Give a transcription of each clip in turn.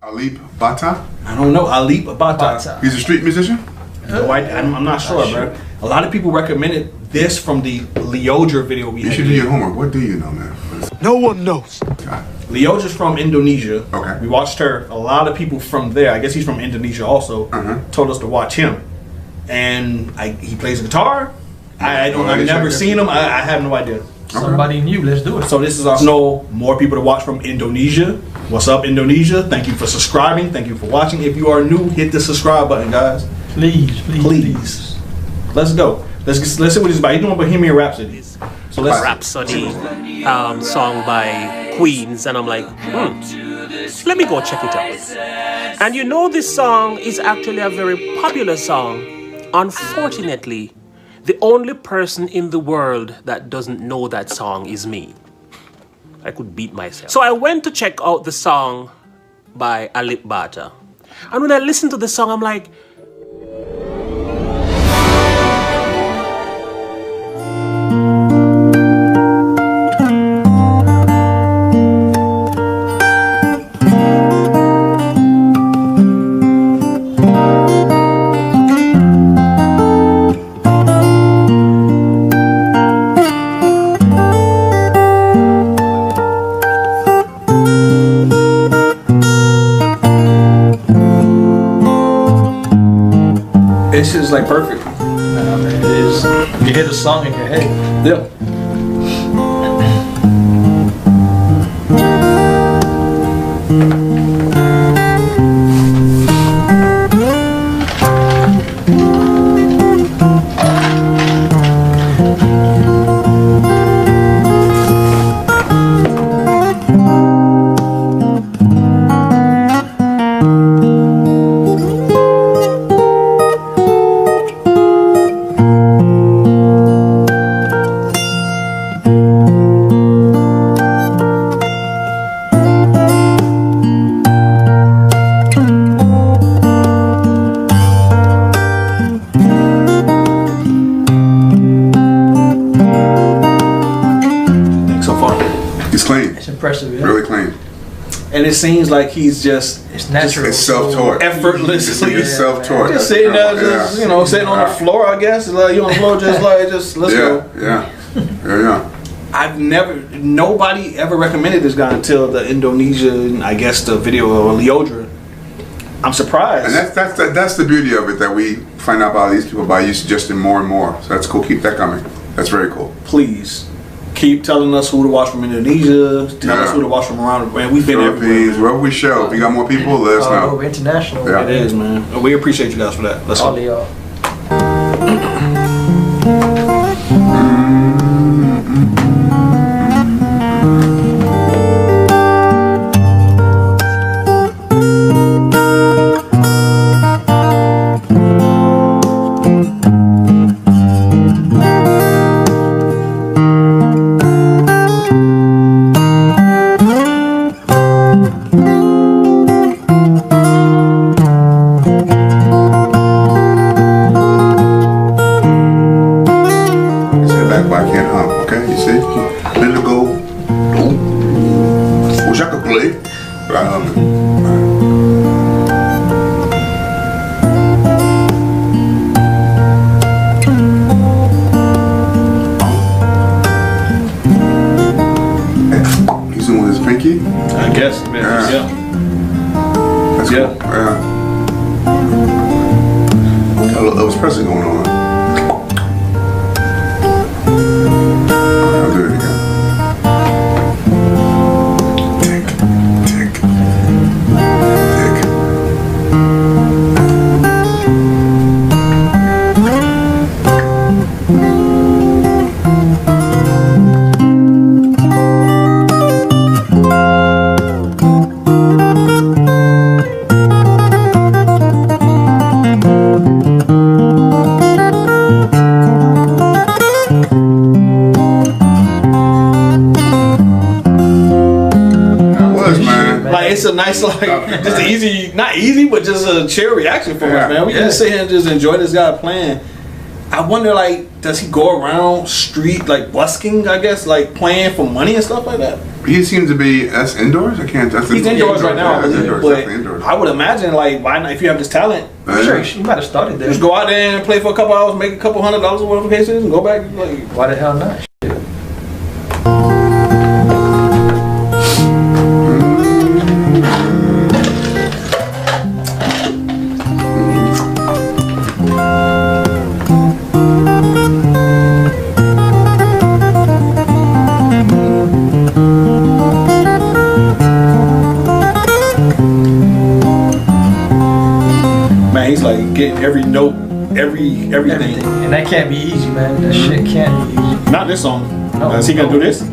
Alip Bata? I don't know. Alip Bata. He's a street musician? No, I'm not sure, bro. A lot of people recommended this from the Leodra video we had. You should do your homework. What do you know, man? No one knows. Leodra's from Indonesia. Okay. We watched her. A lot of people from there, I guess he's from Indonesia also, told us to watch him. And he plays guitar. I've never seen him. I have no idea. Somebody new, let's do it. So this is our more people to watch from Indonesia. What's up, Indonesia? Thank you for subscribing. Thank you for watching. If you are new, hit the subscribe button, guys. Please. Let's go. Let's see what he's about. He's doing Bohemian Rhapsody. So let's Rhapsody song by Queens, and I'm like, let me go check it out. And you know, this song is actually a very popular song. Unfortunately, the only person in the world that doesn't know that song is me. I could beat myself. So I went to check out the song by Alip Bata. And when I listened to the song, I'm like, this is like perfect. Man, it is. You hear the song in your head. Yeah. Clean. It's impressive, yeah. Really clean. And it seems like he's it's natural. It's self-taught. Effortlessly. It's self-taught. Just sitting there, sitting on the floor, I guess. Like, you on the floor, just let's go. Yeah. I've nobody ever recommended this guy until the Indonesian, I guess, the video of Leodra. I'm surprised. And that's the beauty of it, that we find out about these people by you suggesting more and more. So that's cool. Keep that coming. That's very cool. Please. Keep telling us who to watch from Indonesia. Tell us who to watch from around. Man, we've been everywhere. Wherever we show. If you got more people, let us know. We're international. Yeah. It is, man. We appreciate you guys for that. Let's all go. y'all. I guess, man. Yeah. That's cool. Yeah. Got a little Elvis Presley going on. I'll do it again. Tick, tick, tick. It's a nice, just easy, not easy, but just a chill reaction from us, man. We can just sit here and just enjoy this guy playing. I wonder, like, does he go around street like busking? I guess, like playing for money and stuff like that. He seems to be. That's indoors. I can't. That's He's indoors right now, Yeah, that's indoors, definitely but indoors. I would imagine, like, why not? If you have this talent, I'm sure he might have started there. just go out there and play for a couple hours, make a couple $100 or whatever the case is, and go back. Like, Why the hell not? Shit. man, he's like getting every note, everything. Everything. And that can't be easy, man. That shit can't be easy. Not this song. No, Is he gonna do this?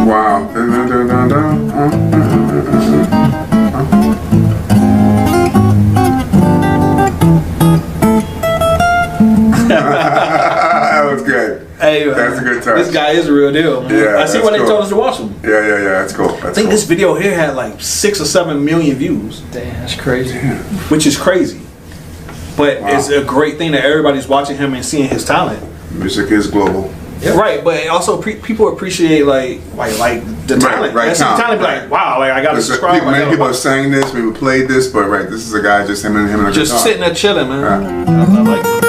Wow. That was good. Hey, That's a good touch. This guy is a real deal. Man. Yeah, I see that's why they cool. told us to watch him. Yeah, that's cool. That's I think cool. this video here had like 6 or 7 million views, Damn, that's crazy. which is crazy. But Wow. it's a great thing that everybody's watching him and seeing his talent. Music is global. Right, but also people appreciate like the talent. right They see the talent, talent, be like, wow, like I gotta Listen, subscribe. people, I many gotta people watch. sang this, people played this, but right, this is a guy just him and a Just guitar. sitting there chilling, man. Right. I like it.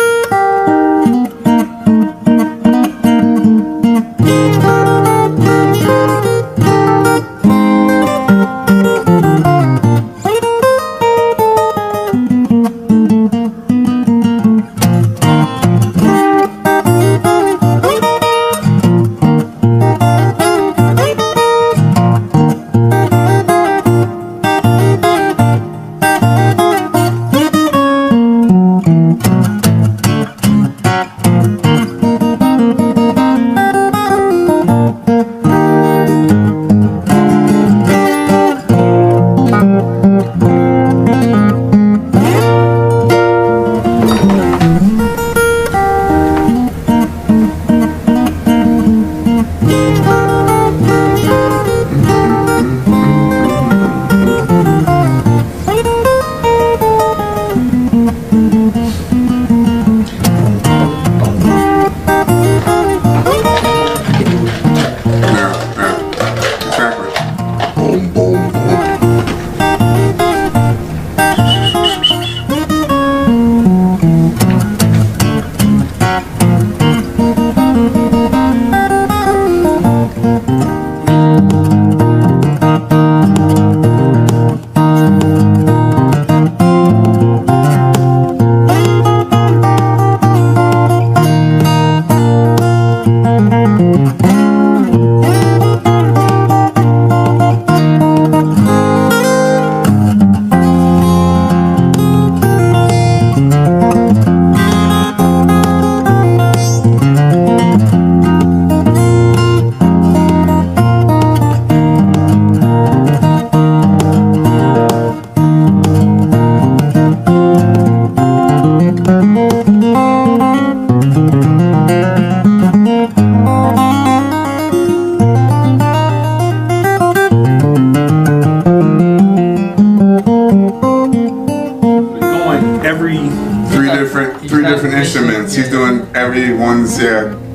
three different instruments. He's doing everyone's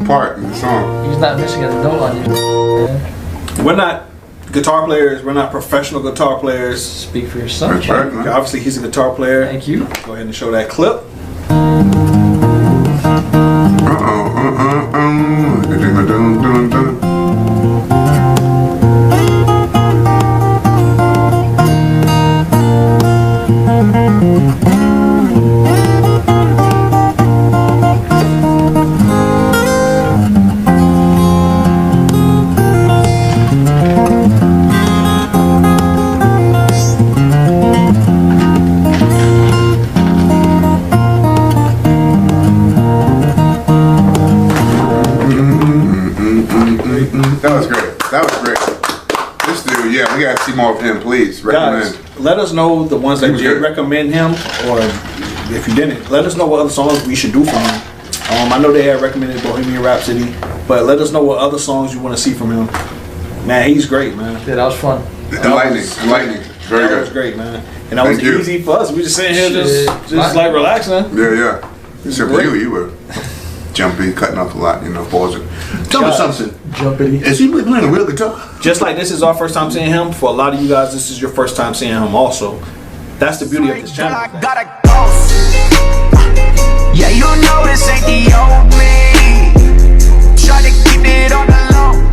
part in the song. He's not missing a note on it. We're not guitar players. We're not professional guitar players. Speak for yourself. That's right, man. Obviously, he's a guitar player. Thank you. Go ahead and show that clip. That was great. That was great. This dude, yeah, we gotta see more of him, please. Recommend. Guys, let us know the ones that He was did good. recommend him, or if you didn't, let us know what other songs we should do for him. I know they had recommended Bohemian Rhapsody, but let us know what other songs you want to see from him. Man, he's great, man. Yeah, that was fun. Enlightening. Very That was good. great, man. And that was Thank you. easy for us. We just sitting here Shit. just like relaxing. Yeah. Except for you were jumpy, cutting off a lot, pausing. Tell me something. Jumpity. Is he really playing a real guitar? Just like this is our first time seeing him, for a lot of you guys, this is your first time seeing him also. That's the beauty of this channel. I gotta go. Yeah, you know this ain't the old me. Try to keep it on the low.